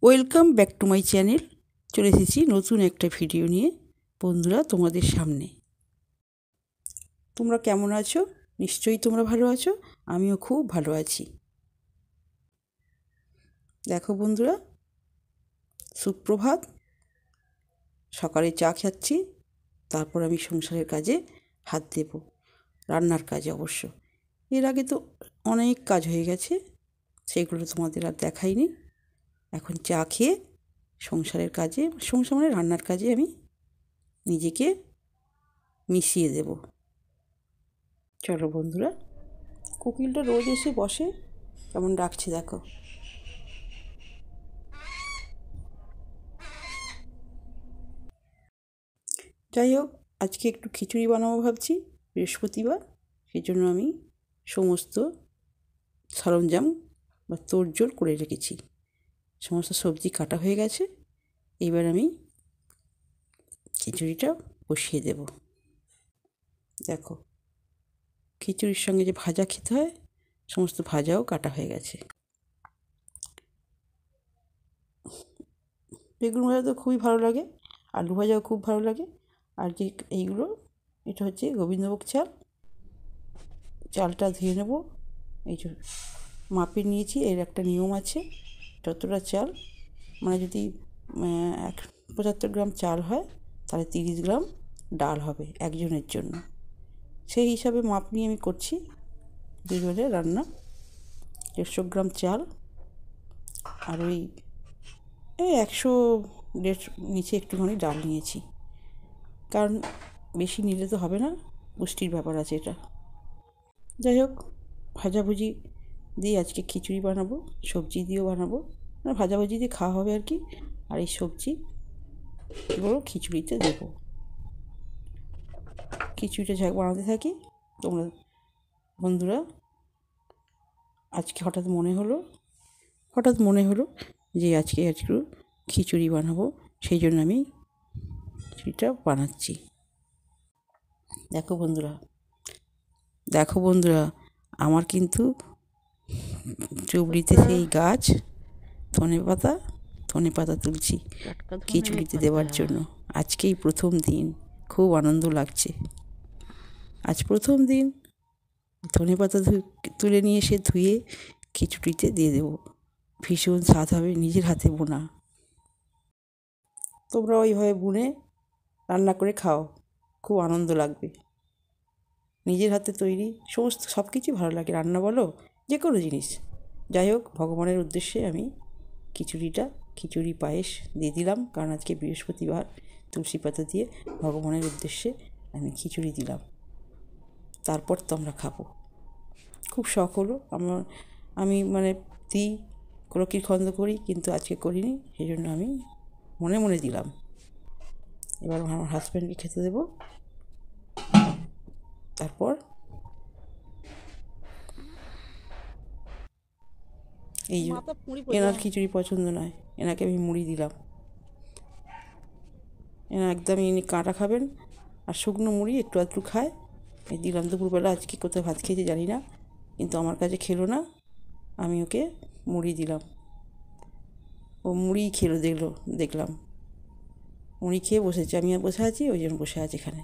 Welcome back to my channel. চলে এসেছি নতুন একটা ভিডিও নিয়ে বন্ধুরা তোমাদের সামনে। তোমরা কেমন আছো? নিশ্চয়ই তোমরা ভালো আছো, আমিও খুব ভালো আছি। দেখো বন্ধুরা, সুপ্রভাত। সকালে চা খাচ্ছি, তারপর আমি সংসারের কাজে হাত দেব, রান্নার কাজে অবশ্য। এর আগে তো অনেক কাজ হয়ে গেছে, সেগুলো তোমাদের আর দেখাইনি। এখন চা খেয়ে সংসারের কাজে, সংসার মানে রান্নার কাজে আমি নিজেকে মিশিয়ে দেব। চলো বন্ধুরা, কোকিলটা রোজ এসে বসে, কেমন ডাকছে দেখো। যাই হোক, আজকে একটু খিচুড়ি বানাবো ভাবছি, বৃহস্পতিবার। সেই জন্য আমি সমস্ত সরঞ্জাম বা তোড়জোড় করে রেখেছি। সমস্ত সবজি কাটা হয়ে গেছে। এবার আমি খিচুড়িটা বসিয়ে দেব। দেখো, খিচুড়ির সঙ্গে যে ভাজা খেতে হয়, সমস্ত ভাজাও কাটা হয়ে গেছে। বেগুন ভাজা তো খুবই ভালো লাগে, আলু ভাজাও খুব ভালো লাগে। আর যে এইগুলো, এটা হচ্ছে গোবিন্দভোগ চাল। চালটা ধুয়ে নেব, এই যে মাপে নিয়েছি। এর একটা নিয়ম আছে, যতটা চাল, মানে যদি 75 গ্রাম চাল হয়, তাহলে 30 গ্রাম ডাল হবে একজনের জন্য। সেই হিসাবে মাপ নিয়ে আমি করছি দুজনের রান্না। 150 গ্রাম চাল আর ওই 100-150 নিচে একটুখানি ডাল নিয়েছি, কারণ বেশি নিলে তো হবে না, পুষ্টির ব্যাপার আছে এটা। যাই হোক, ভাজাভুজি দিয়ে আজকে খিচুড়ি বানাবো, সবজি দিয়েও বানাবো, মানে ভাজাভুজি দিয়ে খাওয়া হবে আর কি। আর এই সবজি এগুলো খিচুড়িতে দেবো। খিচুড়িটা যাক বানাতে থাকি। তোমরা বন্ধুরা, আজকে হঠাৎ মনে হলো যে আজকে একটু খিচুড়ি বানাবো, সেই জন্য আমি খিচুড়িটা বানাচ্ছি। দেখো বন্ধুরা, আমার কিন্তু চুবড়িতে সেই গাছ ধনে পাতা তুলছি খিচুড়িতে দেওয়ার জন্য। আজকেই প্রথম দিন, খুব আনন্দ লাগছে। আজ প্রথম দিন ধনে পাতা তুলে নিয়ে এসে ধুয়ে খিচুড়িতে দিয়ে দেবো। ভীষণ স্বাদ হবে, নিজের হাতে বোনা। তোমরা ওইভাবে বুনে রান্না করে খাও, খুব আনন্দ লাগবে। নিজের হাতে তৈরি সমস্ত সব কিছুই ভালো লাগে, রান্না বলো, যে কোনো জিনিস। যাই হোক, ভগবানের উদ্দেশ্যে আমি খিচুড়ি পায়েস দিয়ে দিলাম, কারণ আজকে বৃহস্পতিবার। তুলসী পাতা দিয়ে ভগবানের উদ্দেশ্যে আমি খিচুড়ি দিলাম, তারপর তো আমরা খাবো। খুব শখ হলো আমি মানে দিই, কীর্তন করি, কিন্তু আজকে করিনি, সেই জন্য আমি মনে মনে দিলাম। এবার আমার হাজব্যান্ডকে খেতে দেবো, তারপর এই যে এনার খিচুড়ি পছন্দ নয়, এনাকে আমি মুড়ি দিলাম। এনা একদমই ইনি কাঁটা খাবেন, আর শুকনো মুড়ি একটু আধটু খায়, এই দিলাম। দুপুরবেলা আজকে কোথায় ভাত খেয়েছে জানি না, কিন্তু আমার কাছে খেলো না, আমি ওকে মুড়ি দিলাম। ও মুড়ি খেলো, দেখলাম মুড়ি খেয়ে বসেছে, আমি আর বসে আছি, ওই জন্য বসে আছে এখানে।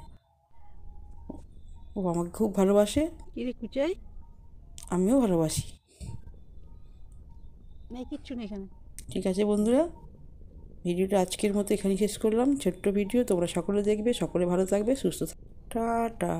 ও আমাকে খুব ভালোবাসে, আমিও ভালোবাসি। কিচ্ছু নেই এখানে। ঠিক আছে বন্ধুরা, ভিডিওটা আজকের মতো এখানেই শেষ করলাম। ছোট্ট ভিডিও, তোমরা সকলে দেখবে, সকলে ভালো থাকবে, সুস্থ থাকবে। টাটা।